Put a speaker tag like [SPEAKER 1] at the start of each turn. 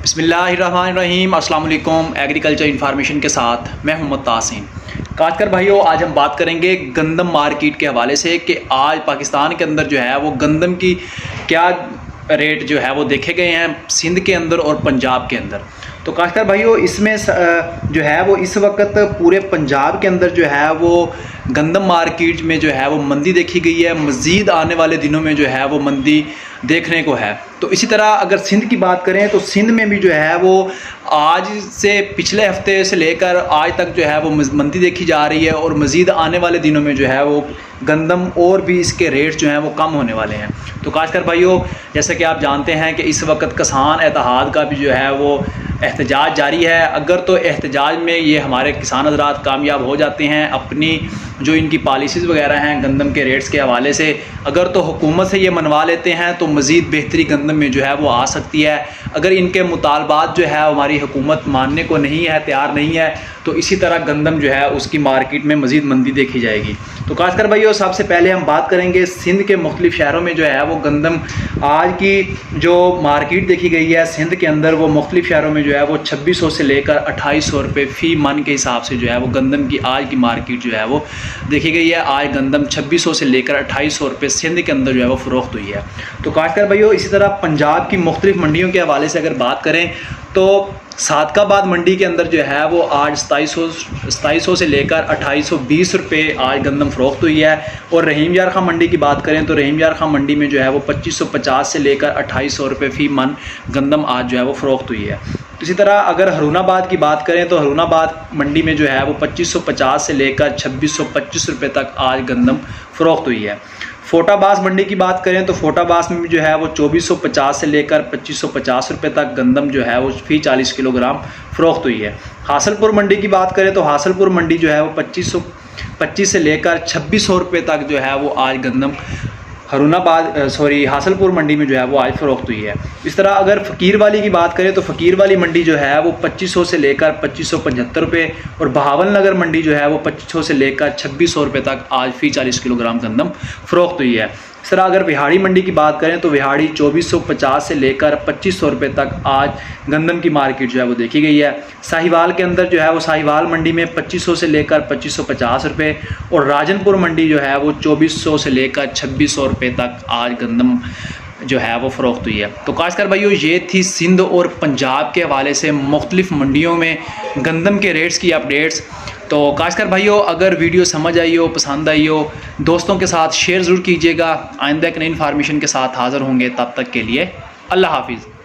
[SPEAKER 1] बिस्मिल्लाहिर्रहमानिर्रहीम। अस्सलाम वालेकुम। एग्रीकल्चर इन्फॉर्मेशन के साथ मैं मोहम्मद तासीन। काश्तकार भाइयों, आज हम बात करेंगे गंदम मार्केट के हवाले से कि आज पाकिस्तान के अंदर जो है वो गंदम की क्या रेट जो है वो देखे गए हैं सिंध के अंदर और पंजाब के अंदर। तो काश्तकार भाइयों, इसमें जो है वो इस वक्त पूरे पंजाब के अंदर जो है वो गंदम मार्केट में जो है वो मंदी देखी गई है। मज़ीद आने वाले दिनों में जो है वो मंदी देखने को है। तो इसी तरह अगर सिंध की बात करें तो सिंध में भी जो है वो आज से पिछले हफ्ते से लेकर आज तक जो है वो मंदी देखी जा रही है और मज़ीद आने वाले दिनों में जो है वो गंदम और भी इसके रेट जो हैं वो कम होने वाले हैं। तो खासकर भाइयों, जैसे कि आप जानते हैं कि इस वक्त किसान इत्तेहाद का भी जो है वो एहतजाज जारी है। अगर तो एहतजाज में ये हमारे किसान हज़रात कामयाब हो जाते हैं अपनी जो इनकी पॉलिसीज़ वगैरह हैं गंदम के रेट्स के हवाले से, अगर तो हुकूमत से ये मनवा लेते हैं तो मज़ीद बेहतरी गंदम में जो है वो आ सकती है। अगर इनके मुतालबात जो है हमारी हुकूमत मानने को नहीं है, तैयार नहीं है, तो इसी तरह गंदम जो है उसकी मार्केट में मज़ीद मंदी देखी जाएगी। तो खासकर भाइयों, सबसे पहले हम बात करेंगे सिंध के मुख्तलिफ शहरों में जो है वो गंदम आज की जो मार्केट देखी गई है सिंध के अंदर, वो मुख्तलिफ शहरों में जो है वो 2600 से लेकर 2800 रुपये फ़ी मन के हिसाब से जो है वो गंदम की आज की मार्केट जो है वो देखी गई है। आज गंदम 2600 से लेकर 2800 रुपये सिंध के अंदर जो है वो फ़रोख्त हुई है। तो खासकर भाइयों, इसी तरह पंजाब की मुख्तलिफ मंडियों के हवाले से अगर बात करें तो सादकाबाद मंडी के अंदर जो है वो आज 2700 से लेकर 2820 रुपये आज गंदम फ़रोख्त हुई है। और रहीम यार खां मंडी की बात करें तो रहीम यार खां मंडी में जो है वो 2550 से लेकर 2800 रुपये फ़ी मन गंदम आज जो है वो फ़रोख्त हुई है। इसी तरह अगर हरुणाबाद की बात करें तो हरुणाबाद मंडी में जो है वो 2550 से लेकर 2625 रुपये तक आज गंदम फ़रोख्त हुई है। फोटाबास मंडी की बात करें तो फोटाबास में भी जो है वो 2450 से लेकर 2550 रुपये तक गंदम जो है वो फ़ी 40 किलोग्राम फ़रोख्त हुई है। हासलपुर मंडी की बात करें तो हासलपुर मंडी जो है वो 2525 से लेकर 2600 रुपये तक जो है वो आज गंदम हासलपुर मंडी में जो है वो आज फ़रोख्त हुई है। इस तरह अगर फ़कीर वाली की बात करें तो फ़कीर वाली मंडी जो है वो 2500 से लेकर 2575 रुपये और बहावल नगर मंडी जो है वो 2500 से लेकर 2600 रुपये तक आज फ़ी 40 किलोग्राम गंदम फ़रोख्त हुई है। इस तरह अगर विहाड़ी मंडी की बात करें तो विहाड़ी 2450 से लेकर 2500 रुपये तक आज गंदम की मार्केट जो है वो देखी गई है। साहिवाल के अंदर जो है वो साहिवाल मंडी में 2500 से लेकर 2550 रुपये और राजनपुर मंडी जो है वो 2400 से लेकर 2600 रुपये तक आज गंदम जो है वो फ़रोख्त हुई है। तो खासकर भाइयों, ये थी सिंध और पंजाब के हवाले से मुख्तलिफ मंडियों में गंदम के रेट्स की अपडेट्स। तो खासकर भाइयों, अगर वीडियो समझ आई हो, पसंद आई हो, दोस्तों के साथ शेयर ज़रूर कीजिएगा। आइंदा एक नई इन्फॉर्मेशन के साथ हाज़िर होंगे, तब तक के लिए अल्लाह हाफिज़।